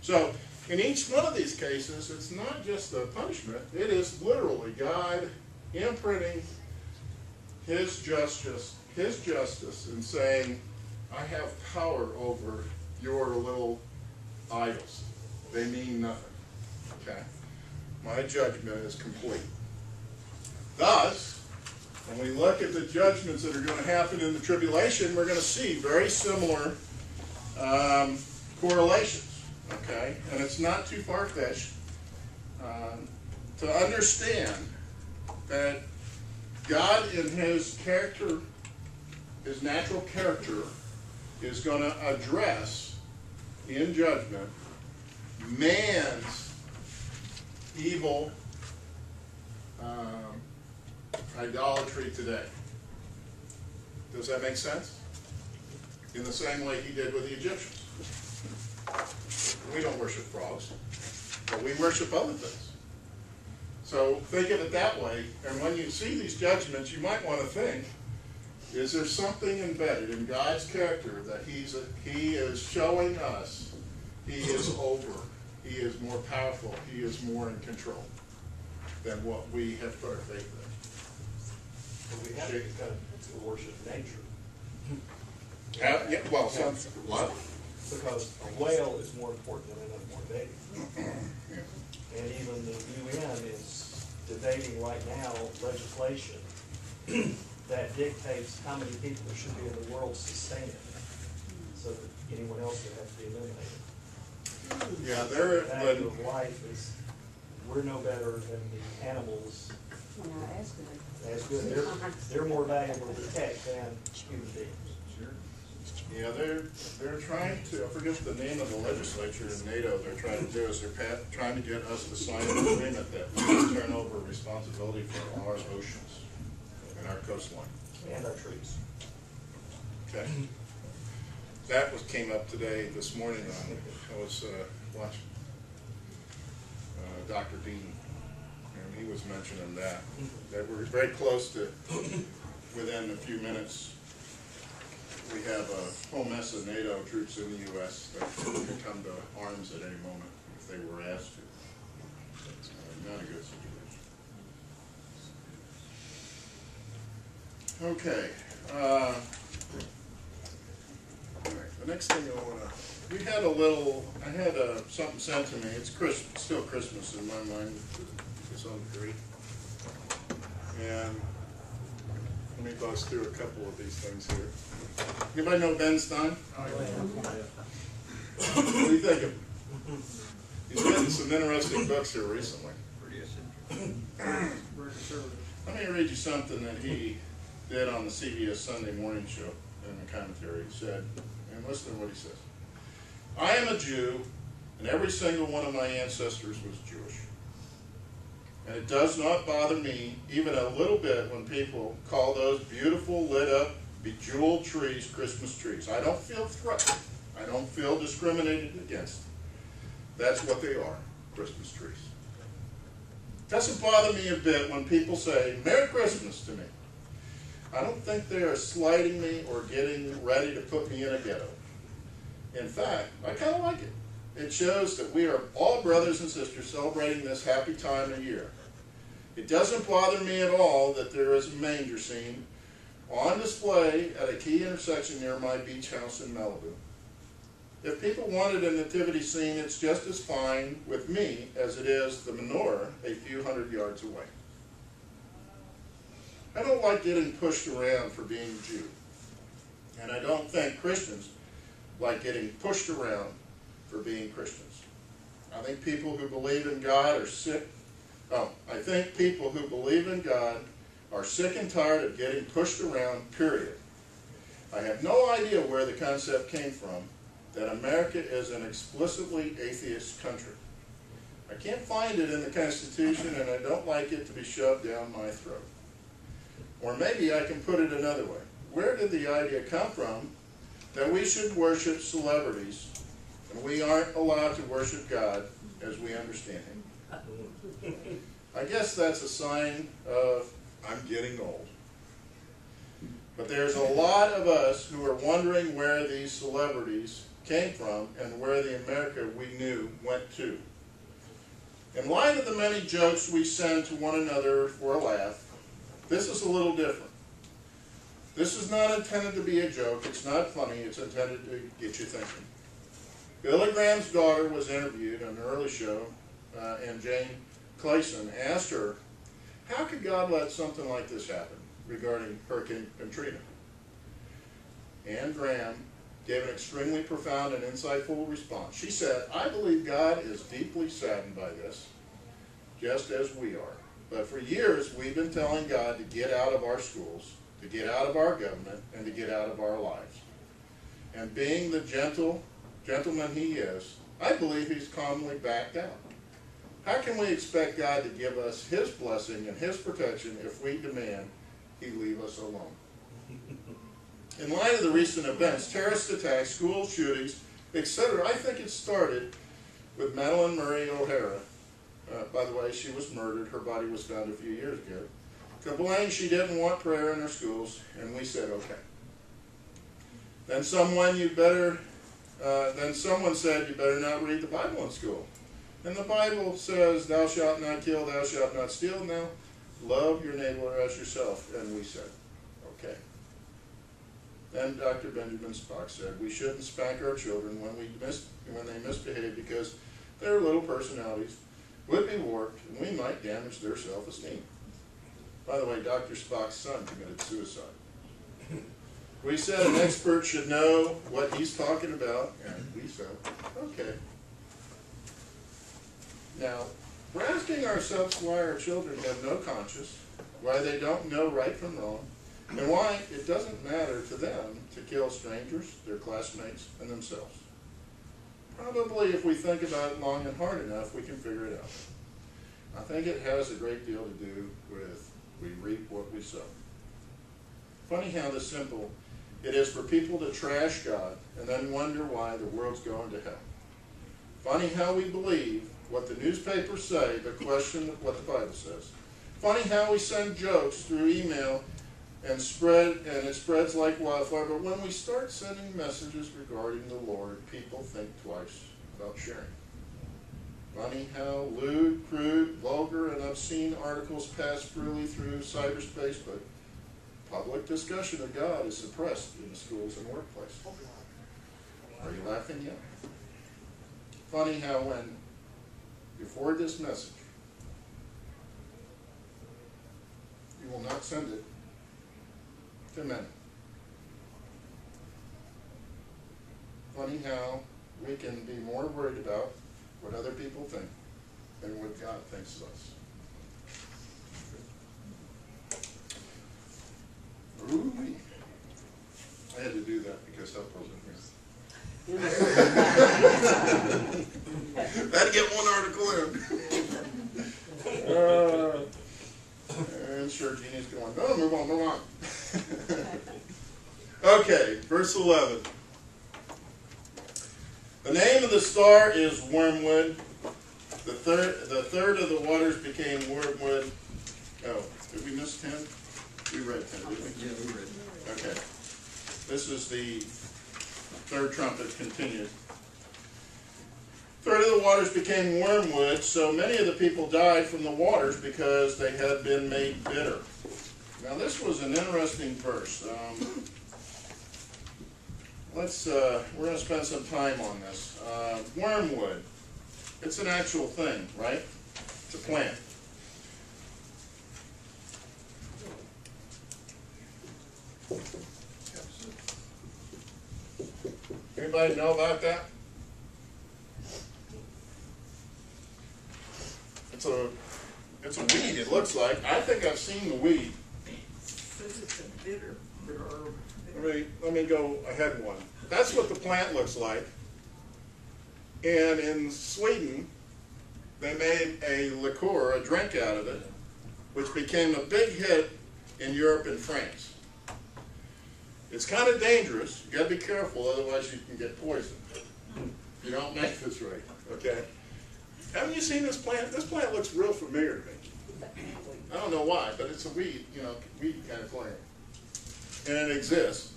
So in each one of these cases, it's not just a punishment. It is literally God imprinting his justice and saying, I have power over your little idols. They mean nothing. Okay? My judgment is complete. Thus, when we look at the judgments that are going to happen in the tribulation, we're going to see very similar correlations. Okay? And it's not too far-fetched to understand that God in his character, his natural character, is going to address in judgment man's evil idolatry today. Does that make sense? In the same way he did with the Egyptians. We don't worship frogs, but we worship other things. So think of it that way, and when you see these judgments, you might want to think, is there something embedded in God's character that he is showing us he is over, he is more powerful, he is more in control than what we have put our faith in? But we have to kind of worship nature. Yeah, well, what? Because a whale is more important than an unborn baby. Yeah. And even the UN is debating right now legislation that dictates how many people there should be in the world sustained, so that anyone else would have to be eliminated. Yeah, The value of life is, we're no better than the animals. No, that's good. That's good. They're more valuable to protect than human beings. Yeah, they're trying to, I forget the name of the legislature in NATO, they're trying to do is they're trying to get us to sign an agreement that we must turn over responsibility for our oceans and our coastline. And our trees. Okay. That came up this morning I was watching Dr. Dean, and he was mentioning that we're very close to, within a few minutes, we have a whole mess of NATO troops in the U.S. that could come to arms at any moment if they were asked to. Not a good situation. Okay. All right. The next thing I had something sent to me. It's still Christmas in my mind. It's on the tree. And let me buzz through a couple of these things here. Anybody know Ben Stein? What do you think of him? He's written some interesting books here recently. Let me read you something that he did on the CBS Sunday morning show in the commentary. He said, and listen to what he says. I am a Jew, and every single one of my ancestors was Jewish. And it does not bother me even a little bit when people call those beautiful, lit up, bejeweled trees Christmas trees. I don't feel threatened. I don't feel discriminated against. That's what they are, Christmas trees. It doesn't bother me a bit when people say, Merry Christmas to me. I don't think they are slighting me or getting ready to put me in a ghetto. In fact, I kind of like it. It shows that we are all brothers and sisters celebrating this happy time of year. It doesn't bother me at all that there is a manger scene on display at a key intersection near my beach house in Malibu. If people wanted a nativity scene, it's just as fine with me as it is the menorah a few hundred yards away. I don't like getting pushed around for being a Jew. And I don't think Christians like getting pushed around for being Christians. I think people who believe in God are sick. I think people who believe in God are sick and tired of getting pushed around, period. I have no idea where the concept came from that America is an explicitly atheist country. I can't find it in the Constitution, and I don't like it to be shoved down my throat. Or maybe I can put it another way. Where did the idea come from that we should worship celebrities and we aren't allowed to worship God as we understand Him? I guess that's a sign of I'm getting old. But there's a lot of us who are wondering where these celebrities came from and where the America we knew it too. In light of the many jokes we send to one another for a laugh, this is a little different. This is not intended to be a joke. It's not funny. It's intended to get you thinking. Billy Graham's daughter was interviewed on an early show, and Jane Clayson asked her, how could God let something like this happen regarding Hurricane Katrina? Anne Graham gave an extremely profound and insightful response. She said, I believe God is deeply saddened by this, just as we are. But for years, we've been telling God to get out of our schools, to get out of our government, and to get out of our lives. And being the gentleman he is, I believe he's calmly backed out. How can we expect God to give us his blessing and his protection if we demand he leave us alone? In light of the recent events, terrorist attacks, school shootings, etc., I think it started with Madeline Murray O'Hara. By the way, she was murdered. Her body was found a few years ago. Complained she didn't want prayer in her schools, and we said, okay. Then someone said, you better not read the Bible in school. And the Bible says, thou shalt not kill, thou shalt not steal. Now, love your neighbor as yourself. And we said, okay. Then Dr. Benjamin Spock said, we shouldn't spank our children when they misbehave because their little personalities would be warped and we might damage their self-esteem. By the way, Dr. Spock's son committed suicide. We said an expert should know what he's talking about, and we said, okay. Now, we're asking ourselves why our children have no conscience, why they don't know right from wrong, and why it doesn't matter to them to kill strangers, their classmates, and themselves. Probably if we think about it long and hard enough, we can figure it out. I think it has a great deal to do with we reap what we sow. Funny how this simple it is for people to trash God and then wonder why the world's going to hell. Funny how we believe what the newspapers say but question what the Bible says. Funny how we send jokes through email and it spreads like wildfire, but when we start sending messages regarding the Lord, people think twice about sharing. Funny how lewd, crude, vulgar, and obscene articles pass freely through cyberspace, but public discussion of God is suppressed in the schools and workplace. Are you laughing yet? Funny how when you forward this message, you will not send it to many. Funny how we can be more worried about what other people think than what God thinks of us. Ooh-wee. I had to do that because Health wasn't here. I had to get one article in. And sure, Jeannie's going, no, move on. Okay, verse 11. The name of the star is wormwood. The third of the waters became wormwood. Oh, did we miss 10? We read 10, didn't we? Yeah, we read. Okay. This is the third trumpet continued. Third of the waters became wormwood, so many of the people died from the waters because they had been made bitter. Now this was an interesting verse. We're going to spend some time on this. Wormwood. It's an actual thing, right? It's a plant. Anybody know about that? It's a weed, it looks like. I think I've seen the weed. Says it's a bitter herb. Let me go ahead one. That's what the plant looks like. And in Sweden, they made a liqueur, a drink out of it, which became a big hit in Europe and France. It's kind of dangerous. You got to be careful, otherwise you can get poisoned. You don't make this right, okay? Haven't you seen this plant? This plant looks real familiar to me. I don't know why, but it's a weed, weed kind of plant. And it exists.